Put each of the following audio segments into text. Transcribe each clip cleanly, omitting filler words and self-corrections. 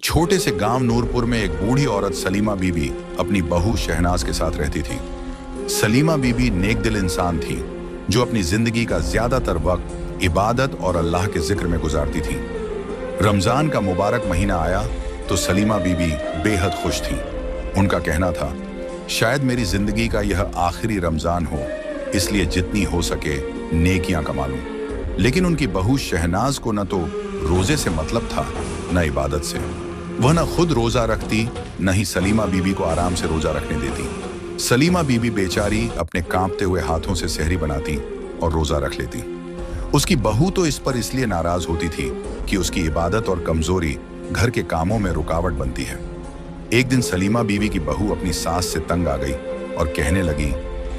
छोटे से गांव नूरपुर में एक बूढ़ी औरत सलीमा बीबी अपनी बहू शहनाज के साथ रहती थी। सलीमा बीबी नेक दिल इंसान थी जो अपनी जिंदगी का ज्यादातर वक्त इबादत और अल्लाह के जिक्र में गुजारती थी। रमजान का मुबारक महीना आया तो सलीमा बीबी बेहद खुश थी। उनका कहना था, शायद मेरी जिंदगी का यह आखिरी रमजान हो, इसलिए जितनी हो सके नेकियां कमा लूं। लेकिन उनकी बहू शहनाज को न तो रोजे से मतलब था न इबादत से। वह न खुद रोजा रखती न ही सलीमा बीबी को आराम से रोजा रखने देती। सलीमा बीबी बेचारी अपने कांपते हुए हाथों से सहरी बनाती और रोजा रख लेती। उसकी बहू तो इस पर इसलिए नाराज होती थी कि उसकी इबादत और कमजोरी घर के कामों में रुकावट बनती है। एक दिन सलीमा बीवी की बहू अपनी सास से तंग आ गई और कहने लगी,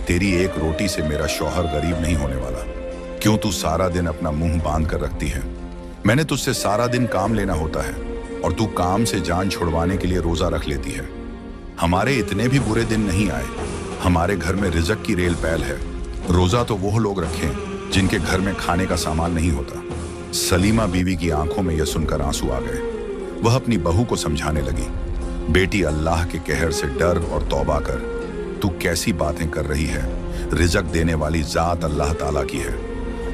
तेरी एक रोटी से मेरा शौहर गरीब नहीं होने वाला। क्यों तू सारा दिन अपना मुंह बांध कर रखती है? मैंने तुझसे सारा दिन काम लेना होता है और तू काम से जान छुड़वाने के लिए रोजा रख लेती है। हमारे इतने भी बुरे दिन नहीं आए। हमारे घर में रिजक की रेल पैल है। रोजा तो वो लोग रखें जिनके घर में खाने का सामान नहीं होता। सलीमा बीवी की आंखों में यह सुनकर आंसू आ गए। वह अपनी बहू को समझाने लगी, बेटी, अल्लाह के कहर से डर और तौबा कर। तू कैसी बातें कर रही है? रिजक देने वाली जात अल्लाह ताला की है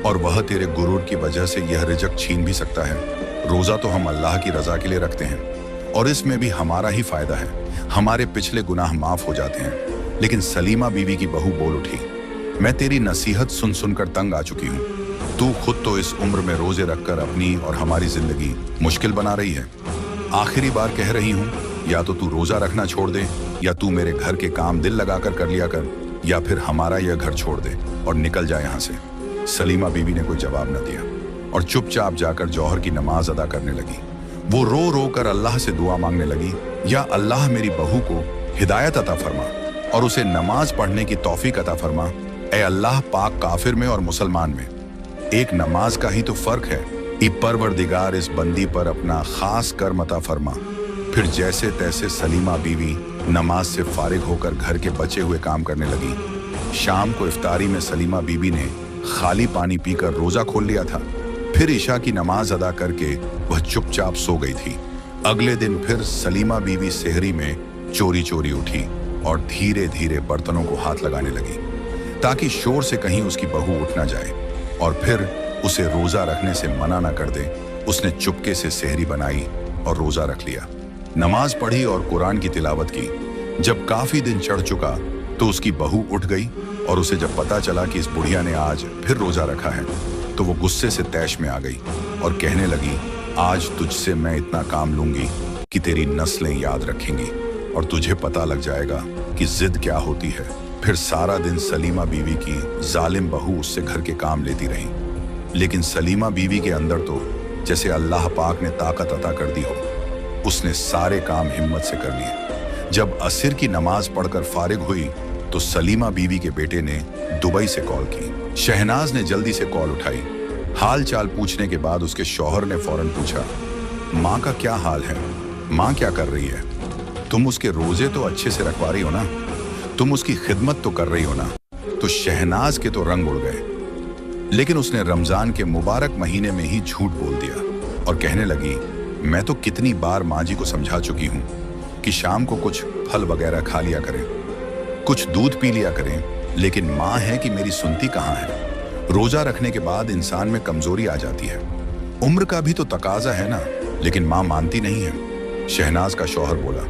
और वह तेरे गुरूर की वजह से यह रिजक छीन भी सकता है। रोजा तो हम अल्लाह की रजा के लिए रखते हैं और इसमें भी हमारा ही फायदा है। हमारे पिछले गुनाह माफ हो जाते हैं। लेकिन सलीमा बीवी की बहू बोल उठी, मैं तेरी नसीहत सुन सुनकर तंग आ चुकी हूँ। तू खुद तो इस उम्र में रोजे रखकर अपनी और हमारी जिंदगी मुश्किल बना रही है। आखिरी बार कह रही हूँ, या तो तू रोजा रखना छोड़ दे, या तू मेरे घर के काम दिल लगाकर कर लिया कर, या फिर हमारा यह घर छोड़ दे और निकल जाए यहाँ से। सलीमा बीवी ने कोई जवाब न दिया और चुपचाप जाकर जौहर की नमाज अदा करने लगी। वो रो रो कर अल्लाह से दुआ मांगने लगी, या अल्लाह मेरी बहू को हिदायत अता फरमा और उसे नमाज पढ़ने की तौफीक अता फरमा। ए अल्लाह, पाक काफिर में और मुसलमान में एक नमाज का ही तो फर्क है। ई परवरदिगार, इस बंदी पर अपना खास कर्म अता फरमा। फिर जैसे तैसे सलीमा बीवी नमाज से फारिग होकर घर के बचे हुए काम करने लगी। शाम को इफ्तारी में सलीमा बीबी ने खाली पानी पीकर रोजा खोल लिया था। फिर इशा की नमाज अदा करके वह चुपचाप सो गई थी। अगले दिन फिर सलीमा बीवी सेहरी में चोरी चोरी उठी और धीरे धीरे बर्तनों को हाथ लगाने लगी ताकि शोर से कहीं उसकी बहू उठ ना जाए और फिर उसे रोजा रखने से मना ना कर दे। उसने चुपके से सेहरी बनाई और रोजा रख लिया। नमाज पढ़ी और कुरान की तिलावत की। जब काफी दिन चढ़ चुका तो उसकी बहू उठ गई और उसे जब पता चला कि इस बुढ़िया ने आज फिर रोजा रखा है तो वो गुस्से से तैश में आ गई और कहने लगी, आज तुझसे मैं इतना काम लूंगी कि तेरी नस्लें याद रखेंगी और तुझे पता लग जाएगा कि जिद क्या होती है। फिर सारा दिन सलीमा बीवी की जालिम बहू उससे घर के काम लेती रही। लेकिन सलीमा बीवी के अंदर तो जैसे अल्लाह पाक ने ताकत अता कर दी हो। उसने सारे काम हिम्मत से कर लिए। जब असर की नमाज पढ़कर फारिग हुई तो सलीमा बीवी के बेटे ने दुबई से कॉल की। शहनाज ने जल्दी से कॉल उठाई। हाल चाल पूछने के बाद उसके शौहर ने फौरन पूछा, माँ का क्या हाल है? माँ क्या कर रही है? तुम उसके रोजे तो अच्छे से रखवा रही हो ना? तुम उसकी खिदमत तो कर रही हो ना? तो शहनाज के तो रंग उड़ गए। लेकिन उसने रमजान के मुबारक महीने में ही झूठ बोल दिया और कहने लगी, मैं तो कितनी बार माँ जी को समझा चुकी हूँ कि शाम को कुछ फल वगैरह खा लिया करें, कुछ दूध पी लिया करें, लेकिन माँ है कि मेरी सुनती कहाँ है। रोजा रखने के बाद इंसान में कमजोरी आ जाती है। उम्र का भी तो तकाजा है ना, लेकिन माँ मानती नहीं है। शहनाज का शौहर बोला,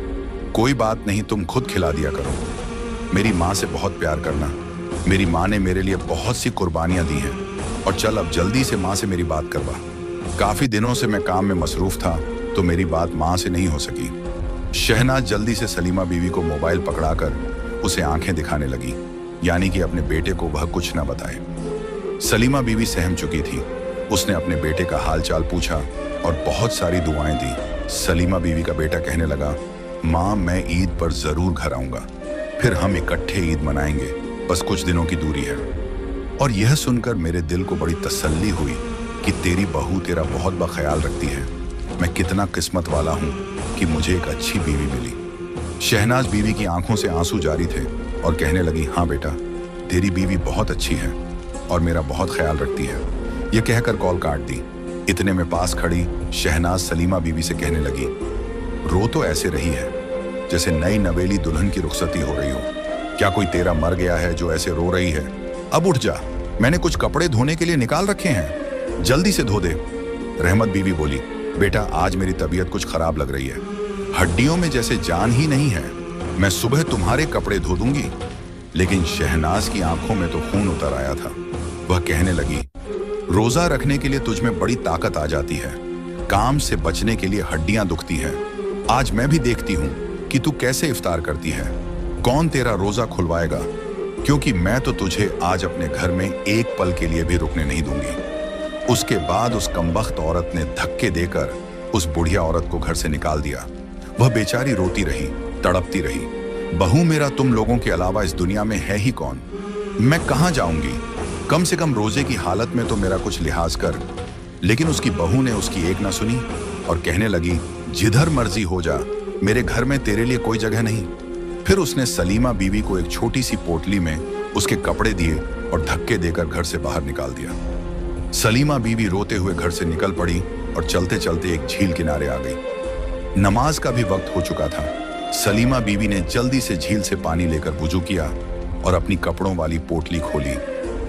कोई बात नहीं, तुम खुद खिला दिया करो। मेरी माँ से बहुत प्यार करना। मेरी माँ ने मेरे लिए बहुत सी कुर्बानियां दी हैं और चल अब जल्दी से माँ से मेरी बात करवा। काफी दिनों से मैं काम में मसरूफ था तो मेरी बात माँ से नहीं हो सकी। शहनाज जल्दी से सलीमा बीवी को मोबाइल पकड़ाकर उसे आंखें दिखाने लगी, यानी कि अपने बेटे को वह कुछ न बताए। सलीमा बीवी सहम चुकी थी। उसने अपने बेटे का हाल चाल पूछा और बहुत सारी दुआएं दी। सलीमा बीवी का बेटा कहने लगा, माँ, मैं ईद पर जरूर घर आऊंगा, फिर हम इकट्ठे ईद मनाएंगे, बस कुछ दिनों की दूरी है। और यह सुनकर मेरे दिल को बड़ी तसल्ली हुई कि तेरी बहू तेरा बहुत बख्याल रखती है। मैं कितना किस्मत वाला हूँ कि मुझे एक अच्छी बीवी मिली। शहनाज बीवी की आंखों से आंसू जारी थे और कहने लगी, हाँ बेटा, तेरी बीवी बहुत अच्छी है और मेरा बहुत ख्याल रखती है। यह कहकर कॉल काट दी। इतने में पास खड़ी शहनाज सलीमा बीवी से कहने लगी, रो तो ऐसे रही है जैसे नई नवेली दुल्हन की रुखसती हो रही हो। क्या कोई तेरा मर गया है जो ऐसे रो रही है? अब उठ जा, मैंने कुछ कपड़े धोने के लिए निकाल रखे हैं, जल्दी से धो दे। रहमत बीवी बोली, बेटा आज मेरी तबीयत कुछ खराब लग रही है, हड्डियों में जैसे जान ही नहीं है। मैं सुबह तुम्हारे कपड़े धो दूंगी। लेकिन शहनाज की आंखों में तो खून उतर आया था। वह कहने लगी, रोजा रखने के लिए तुझ में बड़ी ताकत आ जाती है, काम से बचने के लिए हड्डियां दुखती हैं। आज मैं भी देखती हूं कि तू कैसे इफ्तार करती है। कौन तेरा रोजा खुलवाएगा? क्योंकि मैं तो तुझे आज अपने घर में एक पल के लिए भी रुकने नहीं दूंगी। उसके बाद उस कमबख्त औरत ने धक्के देकर उस बुढ़िया औरत को घर से निकाल दिया। वह बेचारी रोती रही, तड़पती रही। बहू मेरा तुम लोगों के अलावा इस दुनिया में है ही कौन? मैं कहां जाऊंगी? कम से कम रोजे की हालत में तो मेरा कुछ लिहाज कर। लेकिन उसकी बहू ने उसकी एक ना सुनी और कहने लगी, जिधर मर्जी हो जा, मेरे घर में तेरे लिए कोई जगह नहीं। फिर उसने सलीमा बीवी को एक छोटी सी पोटली में उसके कपड़े दिए और धक्के देकर घर से बाहर निकाल दिया। सलीमा बीवी रोते हुए घर से निकल पड़ी और चलते चलते एक झील किनारे आ गई। नमाज का भी वक्त हो चुका था। सलीमा बीवी ने जल्दी से झील से पानी लेकर वुजू किया और अपनी कपड़ों वाली पोटली खोली।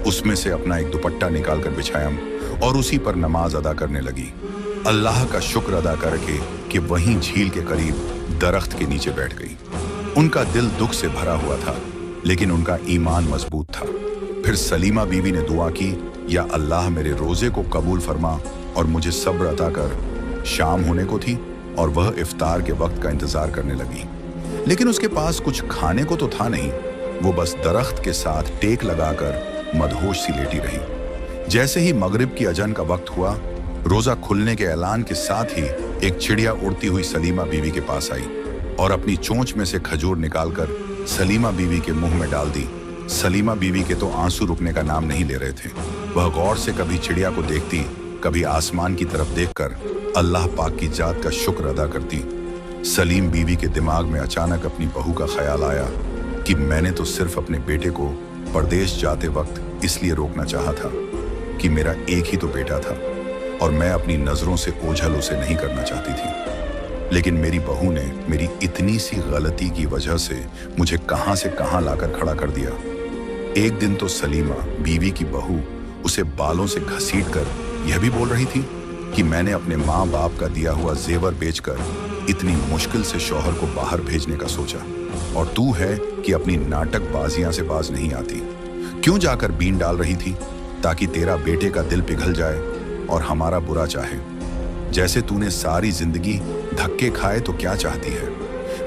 उसमें से अपना एक दुपट्टा निकालकर बिछाया और उसी पर नमाज अदा करने लगी। अल्लाह का शुक्र अदा करके कि वहीं झील के करीब दरख्त के नीचे बैठ गई। उनका दिल दुख से भरा हुआ था, लेकिन उनका ईमान मजबूत था। फिर सलीमा बीवी ने दुआ की, या अल्लाह मेरे रोजे को कबूल फरमा और मुझे सब्र अता कर। शाम होने को थी और वह इफ्तार के वक्त का इंतजार करने लगी। लेकिन उसके पास कुछ खाने को तो था नहीं। वो बस दरख्त के साथ टेक लगाकर मदहोश सी लेटी रही। जैसे ही मगरिब की अजन का वक्त हुआ, रोजा खुलने के ऐलान के साथ ही एक चिड़िया उड़ती हुई सलीमा बीवी के पास आई और अपनी चोंच में से खजूर निकालकर सलीमा बीवी के मुंह में डाल दी। सलीमा बीवी के तो आंसू रुकने का नाम नहीं ले रहे थे। वह गौर से कभी चिड़िया को देखती, कभी आसमान की तरफ देखकर अल्लाह पाक की जात का शुक्र अदा करती। सलीम बीवी के दिमाग में अचानक अपनी बहू का ख्याल आया कि मैंने तो सिर्फ अपने बेटे को परदेश जाते वक्त इसलिए रोकना चाहा था कि मेरा एक ही तो बेटा था और मैं अपनी नजरों से ओझल उसे नहीं करना चाहती थी। लेकिन मेरी बहू ने मेरी इतनी सी गलती की वजह से मुझे कहां से कहां लाकर खड़ा कर दिया। एक दिन तो सलीमा बीवी की बहू उसे बालों से घसीटकर यह भी बोल रही थी कि मैंने अपने माँ बाप का दिया हुआ जेवर बेचकर इतनी मुश्किल से शौहर को बाहर भेजने का सोचा, और तू है कि अपनी नाटकबाजियां से बाज नहीं आती। क्यों जाकर बीन डाल रही थी ताकि तेरा बेटे का दिल पिघल जाए और हमारा बुरा चाहे। जैसे तूने सारी जिंदगी धक्के खाए तो क्या चाहती है,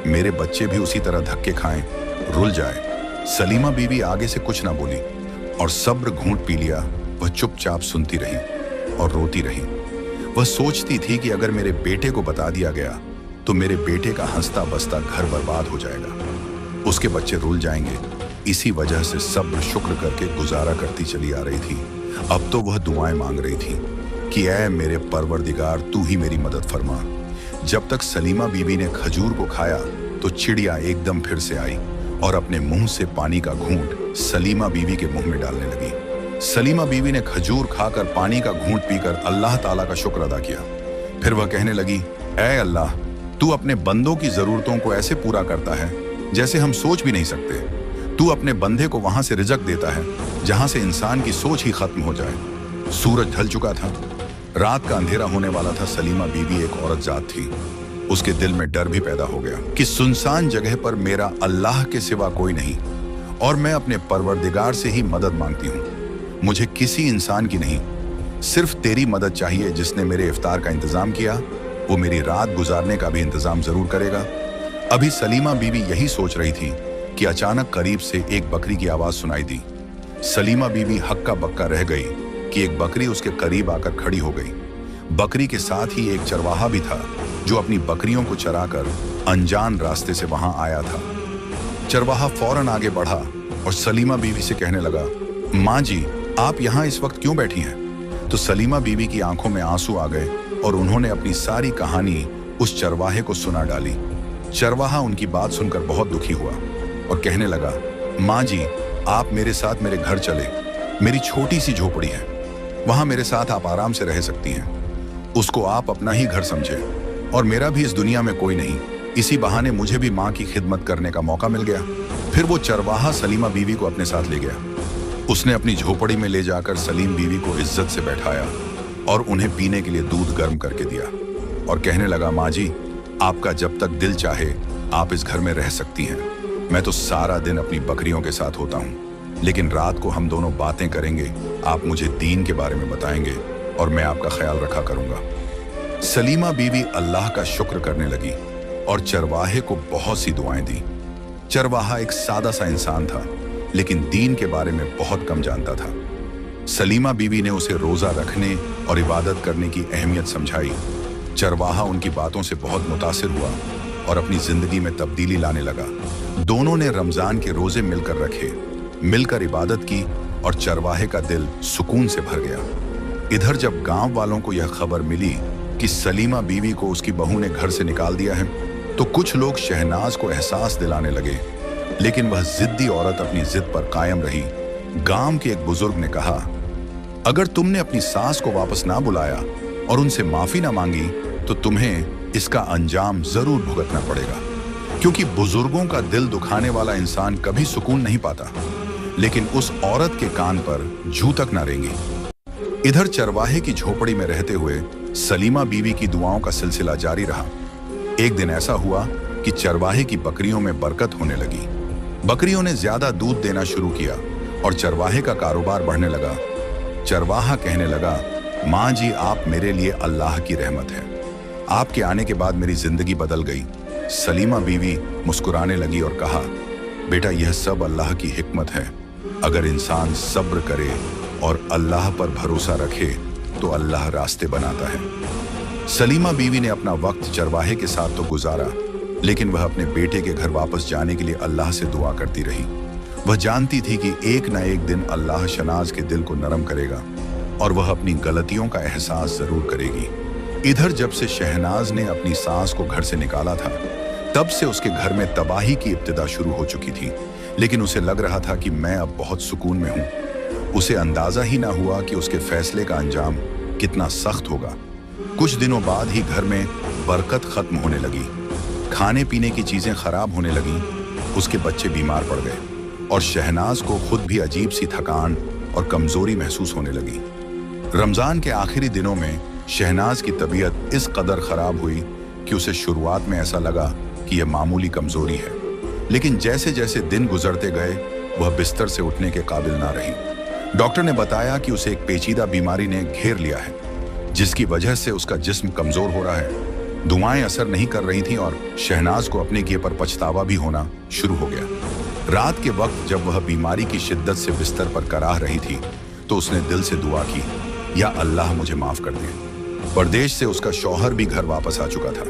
मेरे बच्चे भी उसी तरह धक्के खाएं, रुल जाए। सलीमा बीवी आगे से कुछ ना बोली और सब्र घूंट पी लिया। वह चुपचाप सुनती रही और रोती रही। वह सोचती थी कि अगर मेरे बेटे को बता दिया गया तो मेरे बेटे का हंसता बसता घर बर्बाद हो जाएगा, उसके बच्चे रुल जाएंगे। इसी वजह से सब्र शुक्र करके गुजारा करती चली आ रही थी। अब तो वह दुआएं मांग रही थी कि ऐ मेरे परवरदिगार, तू ही मेरी मदद फरमा। जब तक सलीमा बीवी ने खजूर को खाया तो चिड़िया एकदम फिर से आई और अपने मुंह से पानी का घूंट सलीमा बीवी के मुंह में डालने लगी। सलीमा बीवी ने खजूर खाकर पानी का घूंट पीकर अल्लाह ताला का शुक्र अदा किया। फिर वह कहने लगी, ऐ अल्लाह, तू अपने बंदों की जरूरतों को ऐसे पूरा करता है जैसे हम सोच भी नहीं सकते। तू अपने बंदे को वहां से रिज़्क देता है जहां से इंसान की सोच ही खत्म हो जाए। सूरज ढल चुका था, रात का अंधेरा होने वाला था। सलीमा बीवी एक औरत जात थी। उसके दिल में डर भी पैदा हो गया कि सुनसान जगह पर मेरा अल्लाह के सिवा कोई नहीं और मैं अपने परवरदिगार से ही मदद मांगती हूँ। मुझे किसी इंसान की नहीं, सिर्फ तेरी मदद चाहिए। जिसने मेरे इफ्तार का इंतजाम किया वो मेरी रात गुजारने का भी इंतजाम जरूर करेगा। अभी सलीमा बीवी यही सोच रही थी कि अचानक करीब से एक बकरी की आवाज सुनाई दी। सलीमा बीवी हक्का बक्का रह गई कि एक बकरी उसके करीब आकर खड़ी हो गई। बकरी के साथ ही एक चरवाहा भी था जो अपनी बकरियों को चराकर अनजान रास्ते से वहां आया था। चरवाहा फौरन आगे बढ़ा और सलीमा बीवी से कहने लगा, माँ जी, आप यहाँ इस वक्त क्यों बैठी हैं? तो सलीमा बीवी की आंखों में आंसू आ गए और उन्होंने अपनी सारी कहानी उस चरवाहे को सुना डाली। चरवाहा उनकी बात सुनकर बहुत दुखी हुआ और कहने लगा, माँ जी, आप मेरे साथ मेरे घर चले। मेरी छोटी सी झोपड़ी है, वहां मेरे साथ आप आराम से रह सकती हैं। उसको आप अपना ही घर समझे और मेरा भी इस दुनिया में कोई नहीं। इसी बहाने मुझे भी माँ की खिदमत करने का मौका मिल गया। फिर वो चरवाहा सलीमा बीवी को अपने साथ ले गया। उसने अपनी झोपड़ी में ले जाकर सलीम बीवी को इज्जत से बैठाया और उन्हें पीने के लिए दूध गर्म करके दिया और कहने लगा, माँ जी, आपका जब तक दिल चाहे आप इस घर में रह सकती हैं। मैं तो सारा दिन अपनी बकरियों के साथ होता हूँ, लेकिन रात को हम दोनों बातें करेंगे। आप मुझे दीन के बारे में बताएंगे और मैं आपका ख्याल रखा करूंगा। सलीमा बीवी अल्लाह का शुक्र करने लगी और चरवाहे को बहुत सी दुआएं दी। चरवाहा एक सादा सा इंसान था, लेकिन दीन के बारे में बहुत कम जानता था। सलीमा बीवी ने उसे रोजा रखने और इबादत करने की अहमियत समझाई। चरवाहा उनकी बातों से बहुत मुतासिर हुआ और अपनी जिंदगी में तब्दीली लाने लगा। दोनों ने रमजान के रोजे मिलकर रखे, मिलकर इबादत की और चरवाहे का दिल सुकून से भर गया। इधर जब गांव वालों को यह खबर मिली कि सलीमा बीवी को उसकी बहू ने घर से निकाल दिया है, तो कुछ लोग शहनाज को एहसास दिलाने लगे, लेकिन वह जिद्दी औरत अपनी जिद पर कायम रही। गांव के एक बुजुर्ग ने कहा, अगर तुमने अपनी सास को वापस ना बुलाया और उनसे माफी ना मांगी तो तुम्हें इसका अंजाम जरूर भुगतना पड़ेगा, क्योंकि बुजुर्गों का दिल दुखाने वाला इंसान कभी सुकून नहीं पाता। लेकिन उस औरत के कान पर जू तक ना रेंगी। इधर चरवाहे की झोपड़ी में रहते हुए सलीमा बीवी की दुआओं का सिलसिला जारी रहा। एक दिन ऐसा हुआ कि चरवाहे की बकरियों में बरकत होने लगी। बकरियों ने ज्यादा दूध देना शुरू किया और चरवाहे का कारोबार बढ़ने लगा। चरवाहा कहने लगा, माँ जी, आप मेरे लिए अल्लाह की रहमत है। आपके आने के बाद मेरी जिंदगी बदल गई। सलीमा बीवी मुस्कुराने लगी और कहा, बेटा, यह सब अल्लाह की हिकमत है। अगर इंसान सब्र करे और अल्लाह पर भरोसा रखे तो अल्लाह रास्ते बनाता है। सलीमा बीवी ने अपना वक्त चरवाहे के साथ तो गुजारा, लेकिन वह अपने बेटे के घर वापस जाने के लिए अल्लाह से दुआ करती रही। वह जानती थी कि एक न एक दिन अल्लाह शहनाज के दिल को नरम करेगा और वह अपनी गलतियों का एहसास जरूर करेगी। इधर जब से शहनाज ने अपनी सास को घर से निकाला था, तब से उसके घर में तबाही की इब्तिदा शुरू हो चुकी थी। लेकिन उसे लग रहा था कि मैं अब बहुत सुकून में हूं। उसे अंदाजा ही ना हुआ कि उसके फैसले का अंजाम कितना सख्त होगा। कुछ दिनों बाद ही घर में बरकत खत्म होने लगी। खाने पीने की चीजें खराब होने लगीं। उसके बच्चे बीमार पड़ गए और शहनाज को खुद भी अजीब सी थकान और कमजोरी महसूस होने लगी। रमजान के आखिरी दिनों में शहनाज की तबीयत इस कदर खराब हुई कि उसे शुरुआत में ऐसा लगा कि यह मामूली कमजोरी है, लेकिन जैसे जैसे दिन गुजरते गए वह बिस्तर से उठने के काबिल ना रही। डॉक्टर ने बताया कि उसे एक पेचीदा बीमारी ने घेर लिया है, जिसकी वजह से उसका जिस्म कमजोर हो रहा है। दुआएं असर नहीं कर रही थीं और शहनाज को अपने किए पर पछतावा भी होना शुरू हो गया। रात के वक्त जब वह बीमारी की शिद्दत से बिस्तर पर कराह रही थी, तो उसने दिल से दुआ की, या अल्लाह मुझे माफ कर दे। परदेश से उसका शौहर भी घर वापस आ चुका था।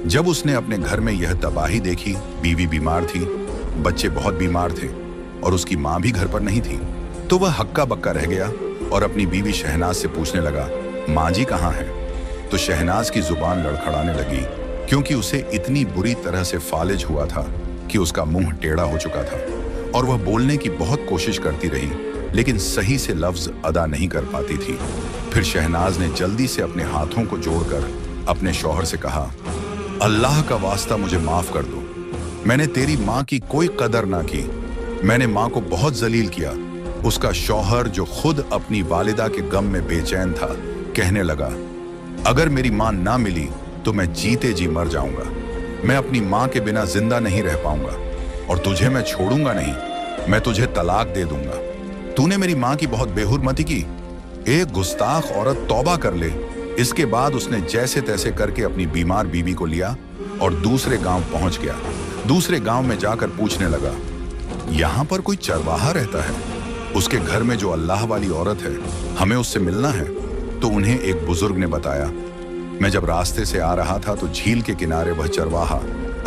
जब उसने अपने घर में यह तबाही देखी, बीवी बीमार थी, बच्चे बहुत बीमार थे और उसकी माँ भी घर पर नहीं थी, तो वह हक्का बक्का रह गया और अपनी बीवी शहनाज से पूछने लगा, माँ जी कहाँ है? तो शहनाज की जुबान लड़खड़ाने लगी, क्योंकि उसे इतनी बुरी तरह से फालिज हुआ था कि उसका मुंह टेढ़ा हो चुका था और वह बोलने की बहुत कोशिश करती रही, लेकिन सही से लफ्ज अदा नहीं कर पाती थी। फिर शहनाज ने जल्दी से अपने हाथों को जोड़कर अपने शौहर से कहा, अल्लाह का वास्ता मुझे माफ कर दो। मैंने तेरी माँ की कोई कदर ना की। मैंने माँ को बहुत जलील किया। उसका शौहर, जो खुद अपनी वालिदा के गम में बेचैन था, कहने लगा, अगर मेरी माँ ना मिली तो मैं जीते जी मर जाऊंगा। मैं अपनी माँ के बिना जिंदा नहीं रह पाऊंगा और तुझे मैं छोड़ूंगा नहीं, मैं तुझे तलाक दे दूंगा। तूने मेरी माँ की बहुत बेहुरमती की। एक गुस्ताख औरत तौबा कर ले। इसके बाद उसने जैसे तैसे करके अपनी बीमार बीवी को लिया और दूसरे गांव पहुंच गया। दूसरे गांव में जाकर पूछने लगा, यहां पर कोई चरवाहा रहता है? उसके घर में जो अल्लाह वाली औरत है, हमें उससे मिलना है। तो उन्हें एक बुजुर्ग ने बताया, मैं जब रास्ते से आ रहा था तो झील के किनारे वह चरवाहा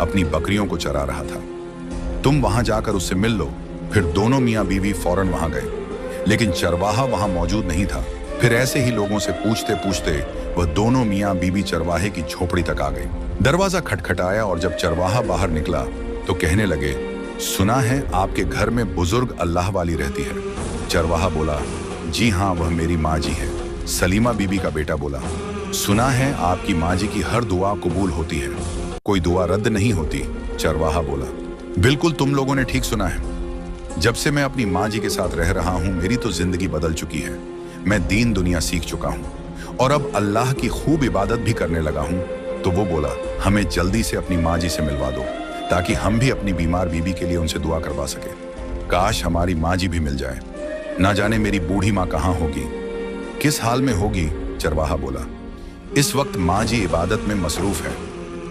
अपनी बकरियों को चरा रहा था। तुम वहां जाकर उससे मिल लो। फिर दोनों मियाँ बीवी फौरन वहां गए, लेकिन चरवाहा वहां मौजूद नहीं था। फिर ऐसे ही लोगों से पूछते पूछते वह दोनों मियाँ बीवी चरवाहे की झोपड़ी तक आ गए। दरवाजा खटखटाया और जब चरवाहा बाहर निकला तो कहने लगे, सुना है आपके घर में बुजुर्ग अल्लाह वाली रहती है। चरवाहा बोला, जी हाँ, वह मेरी माँ जी है। सलीमा बीबी का बेटा बोला, सुना है आपकी माँ जी की हर दुआ कबूल होती है। कोई दुआ रद्द नहीं होती। चरवाहा बोला, बिल्कुल तुम लोगों ने ठीक सुना है। जब से मैं अपनी माँ जी के साथ रह रहा हूँ मेरी तो जिंदगी बदल चुकी है। मैं दीन दुनिया सीख चुका हूँ और अब अल्लाह की खूब इबादत भी करने लगा हूँ। तो वो बोला, हमें जल्दी से अपनी माँ जी से मिलवा दो ताकि हम भी अपनी बीमार बीबी के लिए उनसे दुआ करवा सके। काश हमारी माँ जी भी मिल जाए। ना जाने मेरी बूढ़ी माँ कहाँ होगी, किस हाल में होगी। चरवाहा बोला, इस वक्त माँ जी इबादत में मसरूफ है।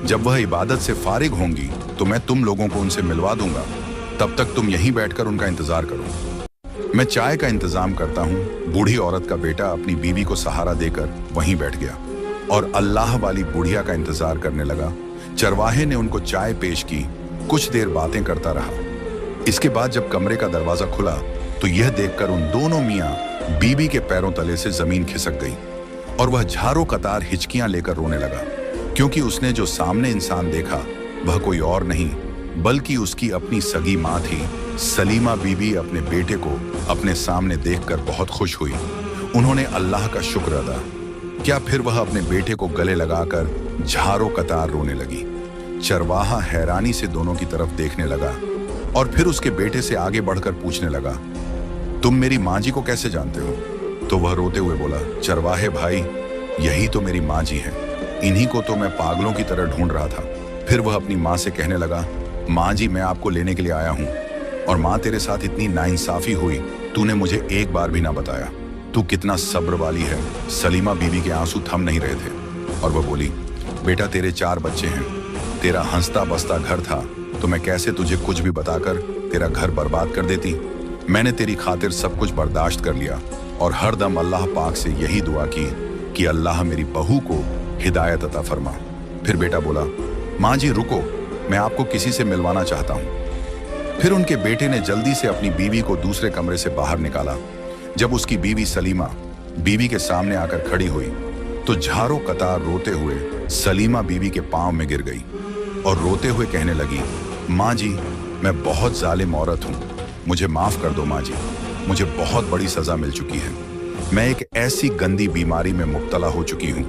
जब वह इबादत से फारिग होंगी तो मैं तुम लोगों को उनसे मिलवा दूंगा। तब तक तुम यहीं बैठकर उनका इंतजार करो। मैं चाय का इंतजाम करता हूँ। बूढ़ी औरत का बेटा अपनी बीवी को सहारा देकर वहीं बैठ गया और अल्लाह वाली बुढ़िया का इंतजार करने लगा। चरवाहे ने उनको चाय पेश की, कुछ देर बातें करता रहा। इसके बाद जब कमरे का दरवाजा खुला तो यह देखकर उन दोनों मियाँ बीबी के पैरों तले से जमीन खिसक गई और वह झारों कतार हिचकियां लेकर रोने लगा, क्योंकि उसने जो सामने इंसान देखा वह कोई और नहीं बल्कि उसकी अपनी सगी माँ थी। सलीमा बीबी अपने बेटे को अपने सामने देखकर बहुत खुश हुई। उन्होंने अल्लाह का शुक्र अदा किया। फिर वह अपने बेटे को गले लगाकर झारों कतार रोने लगी। चरवाहा हैरानी से दोनों की तरफ देखने लगा और फिर उसके बेटे से आगे बढ़कर पूछने लगा, तुम मेरी माँ जी को कैसे जानते हो? तो वह रोते हुए बोला, चरवाहे भाई, यही तो मेरी माँ जी है। इन्हीं को तो मैं पागलों की तरह ढूंढ रहा था। फिर वह अपनी माँ से कहने लगा, माँ जी, मैं आपको लेने के लिए आया हूँ और माँ तेरे साथ इतनी नाइंसाफी हुई, तूने मुझे एक बार भी ना बताया। तू कितना सब्र वाली है। सलीमा बीवी के आंसू थम नहीं रहे थे और वह बोली, बेटा तेरे 4 बच्चे हैं, तेरा हंसता बसता घर था तो मैं कैसे तुझे कुछ भी बताकर तेरा घर बर्बाद कर देती। मैंने तेरी खातिर सब कुछ बर्दाश्त कर लिया और हर दम अल्लाह पाक से यही दुआ की कि अल्लाह मेरी बहू को हिदायत अता फरमा। फिर बेटा बोला, माँ जी रुको, मैं आपको किसी से मिलवाना चाहता हूँ। फिर उनके बेटे ने जल्दी से अपनी बीवी को दूसरे कमरे से बाहर निकाला। जब उसकी बीवी सलीमा बीवी के सामने आकर खड़ी हुई तो झारों कतार रोते हुए सलीमा बीवी के पांव में गिर गई और रोते हुए कहने लगी, माँ जी, मैं बहुत जालिम औरत हूँ, मुझे माफ कर दो माँ जी, मुझे बहुत बड़ी सजा मिल चुकी है। मैं एक ऐसी गंदी बीमारी में मुब्तला हो चुकी हूँ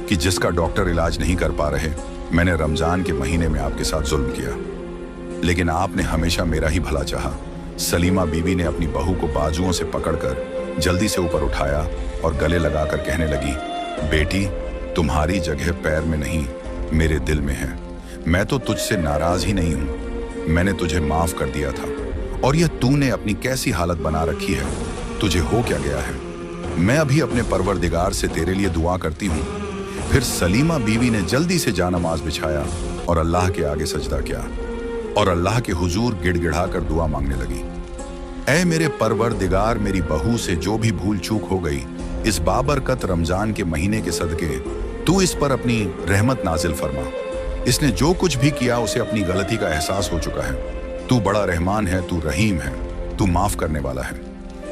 कि जिसका डॉक्टर इलाज नहीं कर पा रहे। मैंने रमजान के महीने में आपके साथ जुल्म किया, लेकिन आपने हमेशा मेरा ही भला चाहा। सलीमा बीवी ने अपनी बहू को बाजुओं से पकड़कर जल्दी से ऊपर उठाया और गले लगाकर कहने लगी, बेटी, तुम्हारी जगह पैर में नहीं मेरे दिल में है। मैं तो तुझसे नाराज ही नहीं हूँ, मैंने तुझे माफ कर दिया था और यह तूने अपनी कैसी हालत बना रखी है, तुझे हो क्या गया है? मैं अभी अपने परवरदिगार से तेरे लिए दुआ करती हूँ। फिर सलीमा बीवी ने जल्दी से जानमाज बिछाया और अल्लाह के आगे सजदा किया और अल्लाह के हुजूर गिड़गिड़ाकर दुआ मांगने लगी, ऐ मेरे परवरदिगार, मेरी बहू से जो भी भूल चूक हो गई इस बाबरकत रमजान के महीने के सदके तू इस पर अपनी रहमत नाजिल फरमा। इसने जो कुछ भी किया उसे अपनी गलती का एहसास हो चुका है। तू बड़ा रहमान है, तू रहीम है, तू माफ करने वाला है।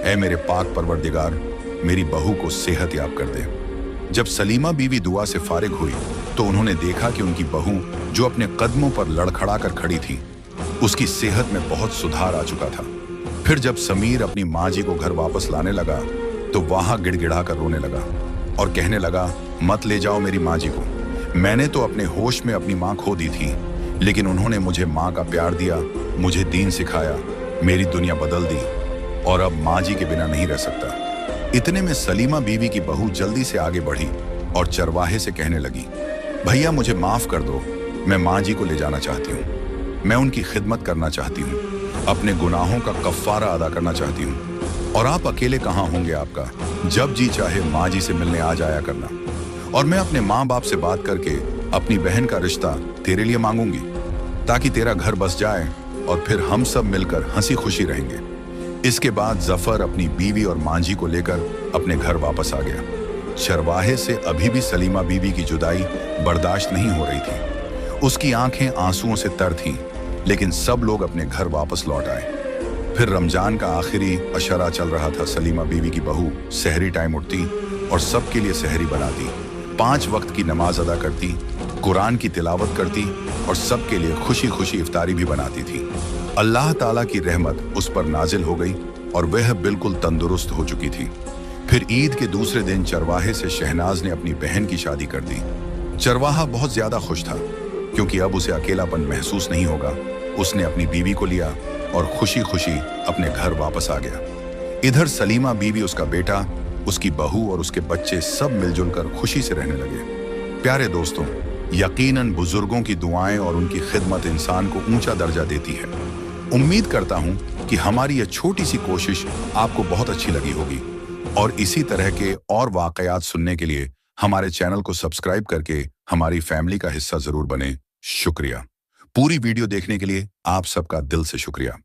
ऐ मेरे पाक परवरदिगार, मेरी बहू को सेहत याब कर दे। जब सलीमा बीवी दुआ से फारिग हुई तो उन्होंने देखा कि उनकी बहू जो अपने कदमों पर लड़खड़ा कर खड़ी थी, उसकी सेहत में बहुत सुधार आ चुका था। फिर जब समीर अपनी माँ जी को घर वापस लाने लगा तो वहां गिड़गिड़ा कर रोने लगा और कहने लगा, मत ले जाओ मेरी माँ जी को। मैंने तो अपने होश में अपनी माँ खो दी थी, लेकिन उन्होंने मुझे माँ का प्यार दिया, मुझे दीन सिखाया, मेरी दुनिया बदल दी और अब माँ जी के बिना नहीं रह सकता। इतने में सलीमा बीवी की बहू जल्दी से आगे बढ़ी और चरवाहे से कहने लगी, भैया मुझे माफ कर दो, मैं माँ जी को ले जाना चाहती हूँ, मैं उनकी खिदमत करना चाहती हूँ, अपने गुनाहों का कफ्फारा अदा करना चाहती हूँ और आप अकेले कहाँ होंगे? आपका जब जी चाहे माँ जी से मिलने आ जाया करना और मैं अपने माँ बाप से बात करके अपनी बहन का रिश्ता तेरे लिए मांगूंगी ताकि तेरा घर बस जाए और फिर हम सब मिलकर हंसी खुशी रहेंगे। इसके बाद जफर अपनी बीवी और माँ जी को लेकर अपने घर वापस आ गया। चरवाहे से अभी भी सलीमा बीवी की जुदाई बर्दाश्त नहीं हो रही थी। उसकी आंखें आंसुओं से तर थीं, लेकिन सब लोग अपने घर वापस लौट आए। फिर रमजान का आखिरी अशरा चल रहा था। सलीमा बीवी की बहू सहरी टाइम उठती और सबके लिए सहरी बनाती, 5 वक्त की नमाज अदा करती, कुरान की तिलावत करती और सबके लिए खुशी खुशी इफ्तारी भी बनाती थी। अल्लाह ताला की रहमत उस पर नाजिल हो गई और वह बिल्कुल तंदुरुस्त हो चुकी थी। फिर ईद के दूसरे दिन चरवाहे से शहनाज ने अपनी बहन की शादी कर दी। चरवाहा बहुत ज्यादा खुश था। क्योंकि अब उसे अकेलापन महसूस नहीं होगा। उसने अपनी बीवी को लिया और खुशी खुशी अपने घर वापस आ गया। इधर सलीमा बीवी, उसका बेटा, उसकी बहू और उसके बच्चे सब मिलजुल कर खुशी से रहने लगे। प्यारे दोस्तों, यकीनन बुजुर्गों की दुआएं और उनकी खिदमत इंसान को ऊंचा दर्जा देती है। उम्मीद करता हूं कि हमारी यह छोटी सी कोशिश आपको बहुत अच्छी लगी होगी और इसी तरह के और वाकयात सुनने के लिए हमारे चैनल को सब्सक्राइब करके हमारी फैमिली का हिस्सा जरूर बने। शुक्रिया। पूरी वीडियो देखने के लिए आप सबका दिल से शुक्रिया।